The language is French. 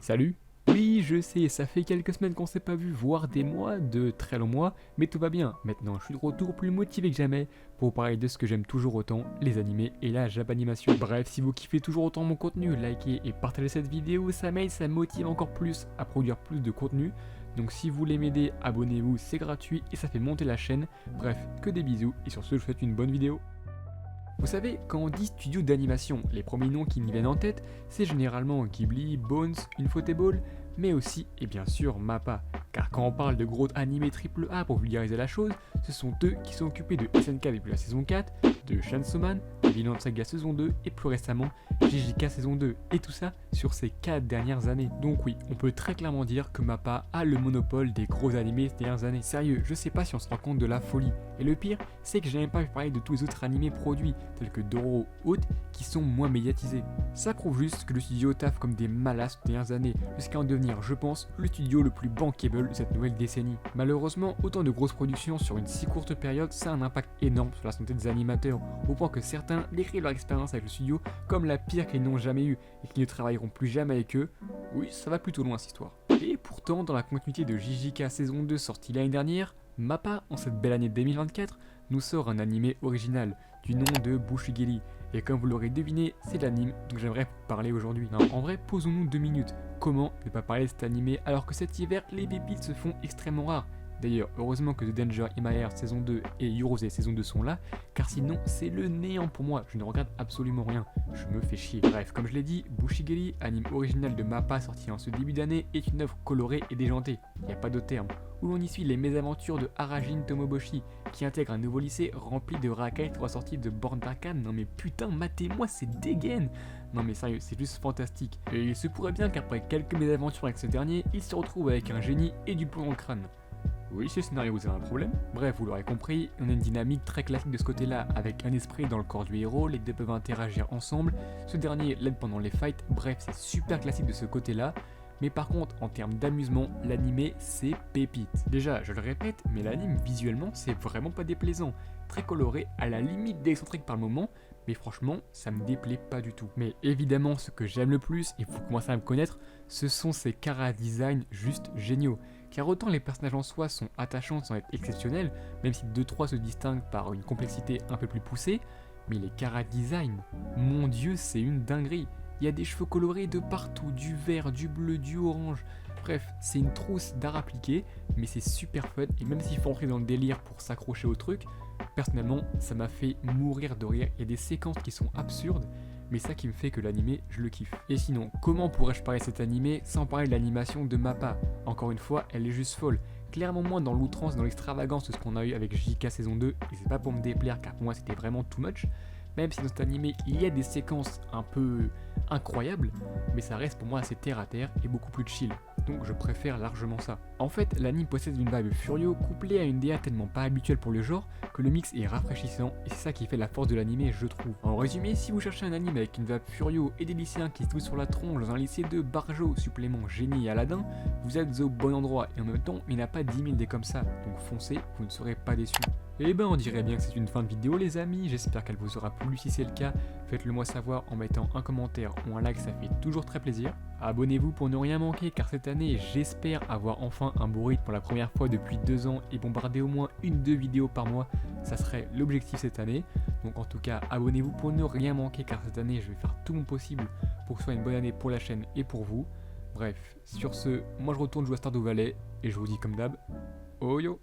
Salut. Oui, je sais, ça fait quelques semaines qu'on s'est pas vu, voire des mois, de très longs mois, mais tout va bien. Maintenant, je suis de retour plus motivé que jamais pour parler de ce que j'aime toujours autant, les animés et la japanimation. Bref, si vous kiffez toujours autant mon contenu, likez et partagez cette vidéo, ça m'aide, ça me motive encore plus à produire plus de contenu. Donc si vous voulez m'aider, abonnez-vous, c'est gratuit et ça fait monter la chaîne. Bref, que des bisous et sur ce, je vous souhaite une bonne vidéo. Vous savez, quand on dit studio d'animation, les premiers noms qui nous viennent en tête, c'est généralement Ghibli, Bones, Ufotable, mais aussi, et bien sûr, MAPPA. Car quand on parle de gros animés AAA pour vulgariser la chose, ce sont eux qui sont occupés de SNK depuis la saison 4, de Chainsaw Man, de Vinland Saga saison 2 et plus récemment JJK saison 2, et tout ça sur ces 4 dernières années. Donc oui, on peut très clairement dire que MAPPA a le monopole des gros animés ces dernières années. Sérieux, je sais pas si on se rend compte de la folie. Et le pire, c'est que j'ai même pas parlé de tous les autres animés produits, tels que Dororo ou autres, qui sont moins médiatisés. Ça prouve juste que le studio taffe comme des malades ces dernières années, jusqu'à en devenir, je pense, le studio le plus bankable de cette nouvelle décennie. Malheureusement, autant de grosses productions sur une si courte période, ça a un impact énorme sur la santé des animateurs, au point que certains décrivent leur expérience avec le studio comme la pire qu'ils n'ont jamais eue, et qu'ils ne travailleront plus jamais avec eux. Oui, ça va plutôt loin cette histoire. Et pourtant, dans la continuité de JJK saison 2 sortie l'année dernière, MAPPA, en cette belle année 2024, nous sort un animé original, du nom de Bushigiri. Et comme vous l'aurez deviné, c'est l'anime dont j'aimerais vous parler aujourd'hui. Non, en vrai, posons-nous 2 minutes. Comment ne pas parler de cet animé alors que cet hiver, les pépites se font extrêmement rares? D'ailleurs, heureusement que The Danger in My Hair saison 2 et Yurose saison 2 sont là, car sinon c'est le néant pour moi, je ne regarde absolument rien, je me fais chier. Bref, comme je l'ai dit, Bushigiri, anime original de MAPPA sorti en ce début d'année, est une œuvre colorée et déjantée, il n'y a pas d'autre terme, où l'on y suit les mésaventures de Harajin Tomoboshi, qui intègre un nouveau lycée rempli de raquettes ressorties de bornes d'arcade. Non mais putain, matez-moi, c'est dégaine. Non mais sérieux, c'est juste fantastique. Et il se pourrait bien qu'après quelques mésaventures avec ce dernier, il se retrouve avec un génie et du plomb dans le crâne. Oui, ce scénario vous a un problème. Bref, vous l'aurez compris, on a une dynamique très classique de ce côté-là, avec un esprit dans le corps du héros, les deux peuvent interagir ensemble, ce dernier l'aide pendant les fights, bref, c'est super classique de ce côté-là. Mais par contre, en termes d'amusement, l'animé, c'est pépite. Déjà, je le répète, mais l'anime, visuellement, c'est vraiment pas déplaisant. Très coloré, à la limite d'excentrique par le moment, mais franchement, ça me déplaît pas du tout. Mais évidemment, ce que j'aime le plus, et vous commencez à me connaître, ce sont ces chara-design juste géniaux. Car autant les personnages en soi sont attachants sans être exceptionnels, même si 2-3 se distinguent par une complexité un peu plus poussée, mais les chara-design, mon dieu, c'est une dinguerie. Il y a des cheveux colorés de partout, du vert, du bleu, du orange. Bref, c'est une trousse d'art appliqué, mais c'est super fun, et même s'il faut entrer dans le délire pour s'accrocher au truc, personnellement, ça m'a fait mourir de rire. Il y a des séquences qui sont absurdes, mais ça qui me fait que l'animé, je le kiffe. Et sinon, comment pourrais-je parler de cet animé sans parler de l'animation de MAPPA? Encore une fois, elle est juste folle. Clairement moins dans l'outrance, dans l'extravagance de ce qu'on a eu avec JK saison 2, et c'est pas pour me déplaire car pour moi c'était vraiment too much, même si dans cet animé il y a des séquences un peu incroyables, mais ça reste pour moi assez terre à terre et beaucoup plus chill, donc je préfère largement ça. En fait, l'anime possède une vibe furio couplée à une DA tellement pas habituelle pour le genre que le mix est rafraîchissant et c'est ça qui fait la force de l'animé, je trouve. En résumé, si vous cherchez un anime avec une vibe furio et des lycéens qui se touchent sur la tronche dans un lycée de Barjo, supplément Génie et Aladdin, vous êtes au bon endroit et en même temps il n'y en a pas 10 000 des comme ça, donc foncez, vous ne serez pas déçus. Et ben on dirait bien que c'est une fin de vidéo les amis, j'espère qu'elle vous aura plu. Si c'est le cas, faites-le moi savoir en mettant un commentaire ou un like, ça fait toujours très plaisir. Abonnez-vous pour ne rien manquer car cette année j'espère avoir enfin un beau rythme pour la première fois depuis 2 ans et bombarder au moins 1-2 vidéos par mois, ça serait l'objectif cette année. Donc en tout cas abonnez-vous pour ne rien manquer car cette année je vais faire tout mon possible pour que ce soit une bonne année pour la chaîne et pour vous. Bref, sur ce, moi je retourne jouer à Stardew Valley et je vous dis comme d'hab, oh yo.